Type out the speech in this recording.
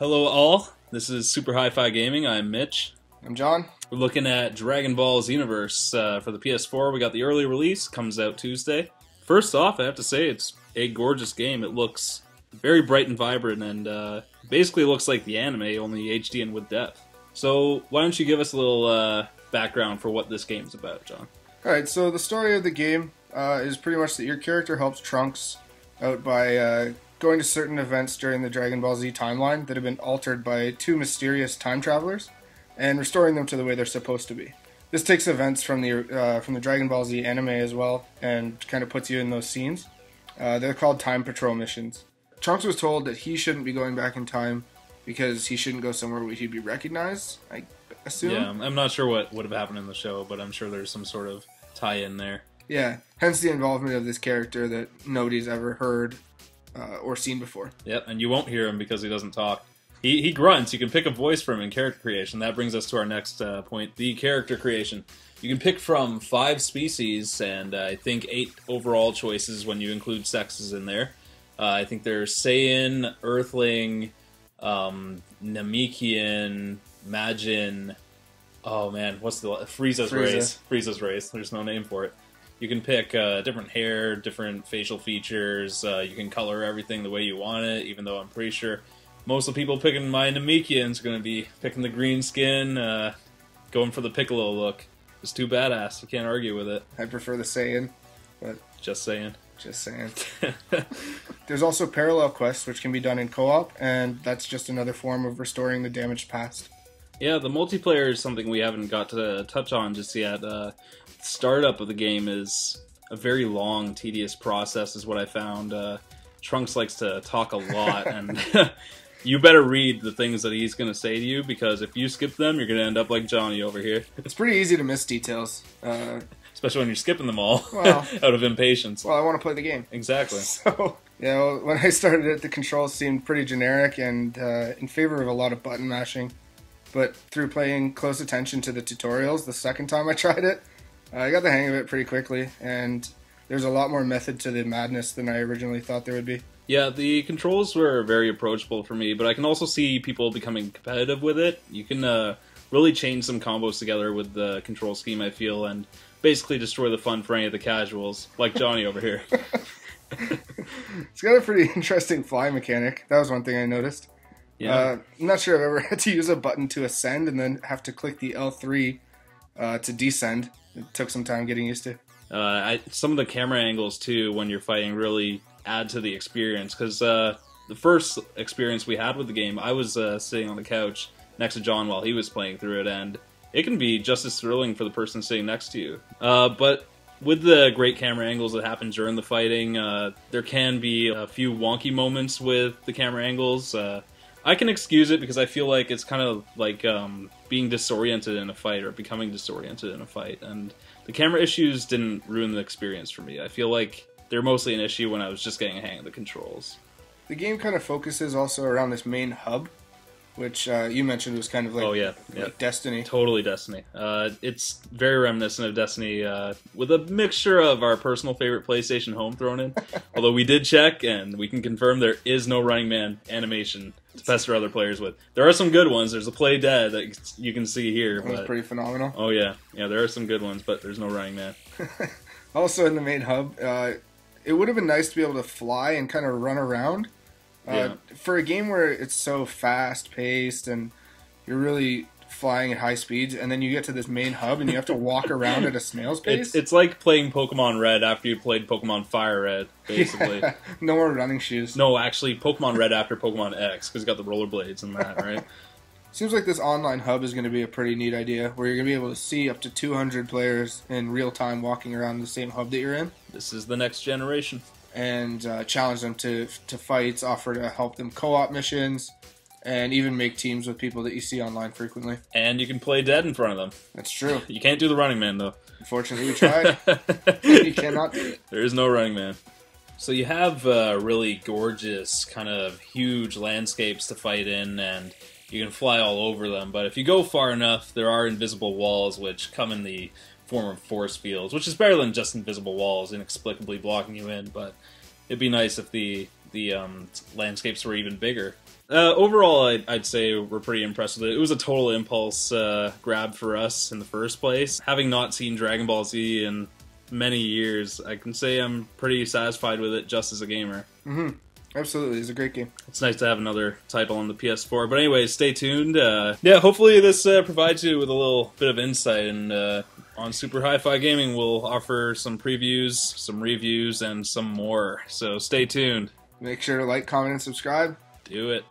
Hello all, this is Super Hi-Fi Gaming, I'm Mitch. I'm John. We're looking at Dragon Ball XenoVerse for the PS4. We got the early release, comes out Tuesday. First off, I have to say it's a gorgeous game. It looks very bright and vibrant and basically looks like the anime, only HD and with depth. So why don't you give us a little background for what this game's about, John? Alright, so the story of the game is pretty much that your character helps Trunks out by going to certain events during the Dragon Ball Z timeline that have been altered by two mysterious time travelers and restoring them to the way they're supposed to be. This takes events from the Dragon Ball Z anime as well and kind of puts you in those scenes. They're called time patrol missions. Trunks was told that he shouldn't be going back in time because he shouldn't go somewhere where he'd be recognized, I assume. Yeah, I'm not sure what would have happened in the show, but I'm sure there's some sort of tie-in there. Yeah, hence the involvement of this character that nobody's ever heard or seen before. Yep, and you won't hear him because he doesn't talk. He grunts. You can pick a voice from him in character creation. That brings us to our next point, the character creation. You can pick from 5 species and I think 8 overall choices when you include sexes in there. I think there's Saiyan, Earthling, Namekian, Majin. Oh man, what's the Frieza's race? Frieza's race. There's no name for it. You can pick different hair, different facial features. You can color everything the way you want it. Even though I'm pretty sure most of the people picking my Namekian's going to be picking the green skin, going for the Piccolo look. It's too badass. You can't argue with it. I prefer the Saiyan, but just saying. Just saying. There's also parallel quests, which can be done in co-op, and that's just another form of restoring the damaged past. Yeah, the multiplayer is something we haven't got to touch on just yet. The startup of the game is a very long, tedious process, is what I found. Trunks likes to talk a lot, and you better read the things that he's going to say to you, because if you skip them, you're going to end up like Johnny over here. It's pretty easy to miss details. Especially when you're skipping them all, well, out of impatience. Well, I want to play the game. Exactly. So, yeah, well, when I started it, the controls seemed pretty generic and in favor of a lot of button mashing. But through paying close attention to the tutorials the second time I tried it, I got the hang of it pretty quickly, and there's a lot more method to the madness than I originally thought there would be. Yeah, the controls were very approachable for me, but I can also see people becoming competitive with it. You can really change some combos together with the control scheme, I feel, and basically destroy the fun for any of the casuals, like Johnny over here. It's got a pretty interesting fly mechanic. That was one thing I noticed. Yeah. I'm not sure I've ever had to use a button to ascend and then have to click the L3 to descend. It took some time getting used to. Some of the camera angles, too, when you're fighting really add to the experience, because the first experience we had with the game, I was sitting on the couch next to John while he was playing through it, and it can be just as thrilling for the person sitting next to you. But with the great camera angles that happen during the fighting, there can be a few wonky moments with the camera angles. I can excuse it because I feel like it's kind of like being disoriented in a fight or becoming disoriented in a fight, and the camera issues didn't ruin the experience for me. I feel like they're mostly an issue when I was just getting a hang of the controls. The game kind of focuses also around this main hub, which you mentioned was kind of like, like Destiny. Totally Destiny. It's very reminiscent of Destiny, with a mixture of our personal favorite PlayStation Home thrown in. Although we did check, and we can confirm there is no Running Man animation to pester other players with. There are some good ones. There's a Play Dead that you can see here. That was pretty phenomenal. Oh yeah. Yeah, there are some good ones, but there's no Running Man. Also in the main hub, it would have been nice to be able to fly and kind of run around. For a game where it's so fast-paced and you're really flying at high speeds, and then you get to this main hub and you have to walk around at a snail's pace. It's like playing Pokemon Red after you played Pokemon Fire Red, basically. Yeah, no more running shoes. No, actually, Pokemon Red after Pokemon X, because you got the rollerblades and that, right? Seems like this online hub is going to be a pretty neat idea, where you're going to be able to see up to 200 players in real time walking around the same hub that you're in. This is the next generation. And challenge them to fights, offer to help them co-op missions, and even make teams with people that you see online frequently. And you can play dead in front of them. That's true. You can't do the Running Man, though. Unfortunately, we tried. You cannot do it. There is no Running Man. So you have really gorgeous, kind of huge landscapes to fight in, and you can fly all over them. But if you go far enough, there are invisible walls which come in the form of force fields, which is better than just invisible walls inexplicably blocking you in, but it'd be nice if the landscapes were even bigger. Overall, I'd say we're pretty impressed with it. It was a total impulse grab for us in the first place. Having not seen Dragon Ball Z in many years, I can say I'm pretty satisfied with it just as a gamer. Absolutely, it's a great game. It's nice to have another title on the PS4. But anyways, stay tuned. Yeah, hopefully this provides you with a little bit of insight. And on Super Hi-Fi Gaming, we'll offer some previews, some reviews, and some more. So stay tuned. Make sure to like, comment, and subscribe. Do it.